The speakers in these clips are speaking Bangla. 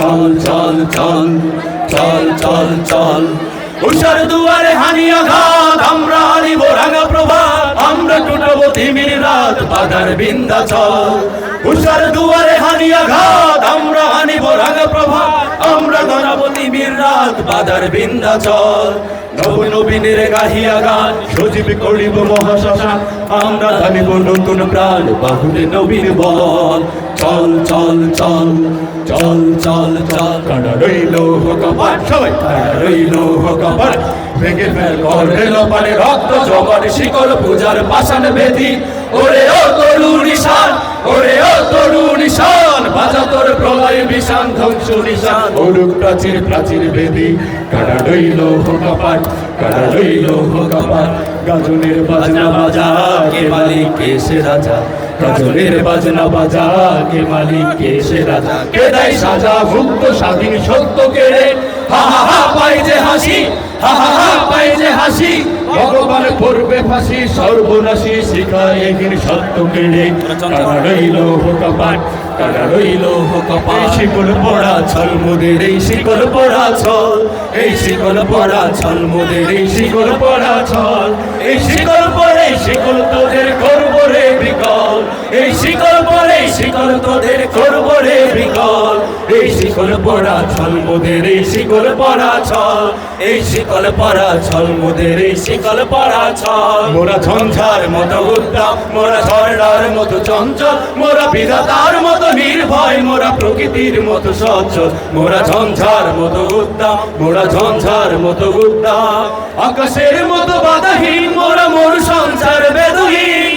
চল চল চল চল চল চল উষার দুয়ারে হানি আঘাত আমরা আনিব রাঙা প্রভাত আমরা টুটাবো তিমির রাত বাধার বিন্ধ্যাচল উষার দুয়ারে হানি আঘাত আমরা আনিব রাঙা প্রভাত আমরা গড়াবো তিমির রাত বাধার বিন্ধ্যাচল নব নবীনের গাহিয়া গান সজীব করিব মহাশ্মশান আমরা দানিব নতুন প্রাণ বাহুরে নবীর বল চল চল চল চল চল চল কাটা রইল কপাট সবাই কাটা রইল কপাট ভেঙে ফেল করল পারে রক্ত জবার শিকল পূজার পাষাণ বেদি ওরে ও তরুণ নিশান ওরে ও তরুণ নিশান বাজা তোর প্রলয় বিশান ধ্বংস নিশান ওরুক প্রাচীর প্রাচীর বেদি কাটা রইল কপাট কাটা রইল কপাট গাজনের বাজনা বাজা কে মালিক কে সে রাজা গাজনের বাজনা বাজা কে মালিক কে সে রাজা কে দেয় সাজা মুক্ত স্বাধীন সত্য কেড়ে হা হা হা পাই যে হাসি হা হা হা পাই যে হাসি ভগবান করবে ফাঁসি সর্বনাশী শিখায় এগিন সত্য কেড়ে কাটা রইল কপাট কাটা রইল কপাট শিকল পড়া ছল মোদের এই শিকল পড়া ছল এই শিকল পড়া ছল মোদের এই শিকল পড়া ছল এই শিকল পরে শিকল তোদের করব রে বিকল এই শিকল পরে শিকল তোদের করব রে বিকল এই শিকল পড়া ছল মোদের এই শিকল পড়া ছল এই শিকল পড়া ছল মোদের এই শিকল পড়া ছল মোরা ঝঞ্ঝার মতো উদ্দাম মোরা ঝড়ার মতো চঞ্চল মোরা বিধাতার মতো নির্ভয় মোরা প্রকৃতির মতো সচ্ছল মোরা ঝঞ্ঝার মতো উদ্দাম মোরা ঝঞ্ঝার মতো উদ্দাম আকাশের মতো বাধাহীন মোরা মোর সংসার বেদুহীন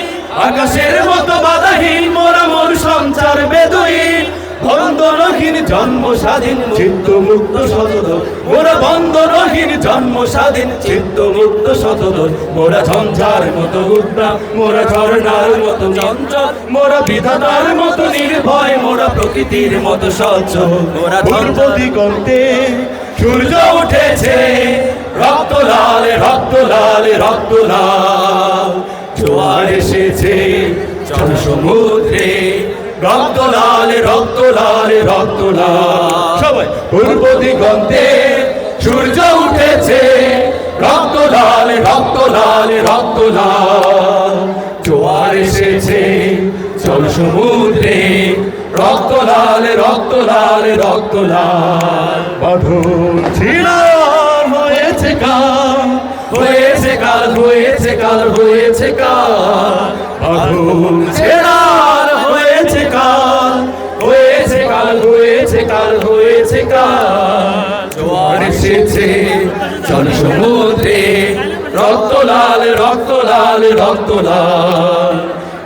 আকাশের মতো বাধাহীন মোরা মোর সংসার বেদুহীন বন্ধনহীন জন্ম স্বাধীন চিত্ত মুক্ত সতত মোরা বন্ধনহীন জন্ম স্বাধীন চিত্ত মুক্ত সতত মোরা ঝঞ্ঝার মতো উদ্দাম মোরা ঝর্ণার মতো চঞ্চল মোরা বিধাতার মতো নির্ভয় মোরা প্রকৃতির মতো স্বচ্ছ মোরা পূর্ব দিগন্তে সূর্য উঠেছে রক্ত লাল রক্ত লাল রক্ত লাল জোয়ার এসেছে চল সমুদ্রে রক্ত লাল রক্ত লাল রক্ত লাল সবাই পূর্ব দিগন্তে সূর্য উঠেছে রক্ত লাল রক্ত লাল রক্ত লাল জোয়ার এসেছে চল সমুদ্রে রক্ত লাল রক্ত লাল রক্ত লাল বাঁধন ছিড়া হয়েছে কাল হয়েছে কাল হয়েছে কাল হয়েছে কাল বাঁধন ছেড়া হয়েছে কাল হয়েছে কাল হয়েছে কাল হয়েছে কাল জোয়ার এসেছে চল সমুদ্রে রক্ত লাল রক্ত লাল রক্ত লাল